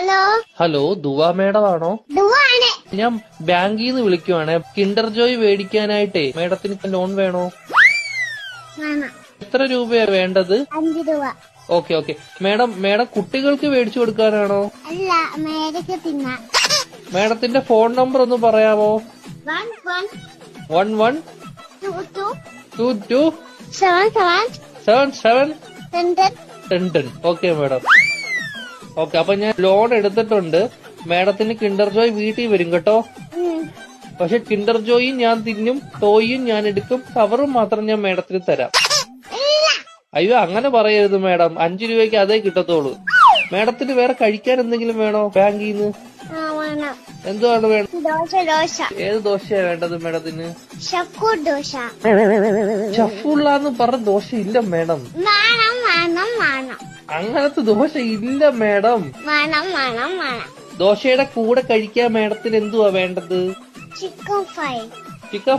Hello hello ദുവാ madam ആണോ? ദുവാണ്. ഞാൻ ബാങ്കിൽ നിന്ന് വിളിക്കുവാണ്. കിൻഡർ ജോയ് മേടിക്കാനായിട്ടേ മേഡത്തിന് ലോൺ വേണോ? എത്ര രൂപയാ വേണ്ടത്? 5 രൂപ. Okay okay. മേഡം കുട്ടികൾക്ക് മേടിച്ചു കൊടുക്കാനാണോ? അല്ല, മേടിക്ക് തിന്നാൻ. മേഡത്തിന്റെ ഫോൺ നമ്പർ ഒന്ന് പറയാമോ? 1122777710. Okay madam. ഓക്കെ, അപ്പൊ ഞാൻ ലോൺ എടുത്തിട്ടുണ്ട്. മേഡത്തിന് കിൻഡർ ജോയ് വീട്ടിൽ വരും കേട്ടോ. പക്ഷെ കിൻഡർ ജോയും ഞാൻ തിന്നും, ടോയും ഞാൻ എടുക്കും, കവറും മാത്രം ഞാൻ മേഡത്തിന് തരാം. അയ്യോ അങ്ങനെ പറയരുത് മേഡം, 5 രൂപയ്ക്ക് അതേ കിട്ടത്തോളൂ. മേഡത്തിന് വേറെ കഴിക്കാൻ എന്തെങ്കിലും വേണോ ബാങ്കിൽ നിന്ന്? എന്തുവാണ് വേണം? ഏത് ദോശയാ വേണ്ടത് മേഡത്തിന്? ഷഫുള്ളാന്ന് പറഞ്ഞ ദോശ ഇല്ല മേഡം. അങ്ങനത്തെ ദോശ ഇല്ല മേഡം. ദോശയുടെ കൂടെ കഴിക്കാൻ മേഡത്തിന് എന്തുവാ വേണ്ടത്? ചിക്കൻ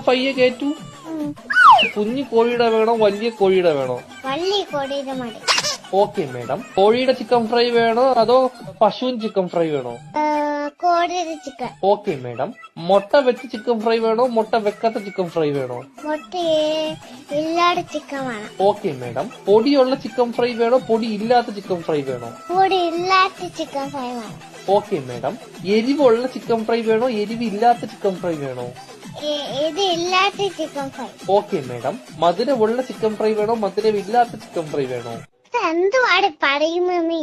ഫ്രൈ കേറ്റു. കുഞ്ഞു കോഴിയുടെ വേണോ വലിയ കോഴിയുടെ വേണോ? വലിയ കോഴിയുടെ മതി. Okay madam. കോഴിയുടെ ചിക്കൻ ഫ്രൈ വേണോ അതോ പശുവിൻ ചിക്കൻ ഫ്രൈ വേണോ? കോഴിയുടെ ചിക്കൻ. Okay madam. മുട്ട വെച്ച് ചിക്കൻ ഫ്രൈ വേണോ മുട്ട വെക്കാത്ത ചിക്കൻ ഫ്രൈ വേണോ? മുട്ട ഇല്ലാത്ത ചിക്കൻ വേണം. Okay madam. പൊടിയുള്ള ചിക്കൻ ഫ്രൈ വേണോ പൊടി ഇല്ലാത്ത ചിക്കൻ ഫ്രൈ വേണോ? പൊടി ഇല്ലാത്ത ചിക്കൻ ഫ്രൈ വേണം. Okay madam. എരിവുള്ള ചിക്കൻ ഫ്രൈ വേണോ എരിവില്ലാത്ത ചിക്കൻ ഫ്രൈ വേണോ? ഇത് ഇല്ലാത്ത ചിക്കൻ ഫ്രൈ. Okay madam. മധുരമുള്ള ചിക്കൻ ഫ്രൈ വേണോ മധുരമില്ലാത്ത ചിക്കൻ ഫ്രൈ വേണോ? എന്തുവാണ് പറയുന്നത് നീ?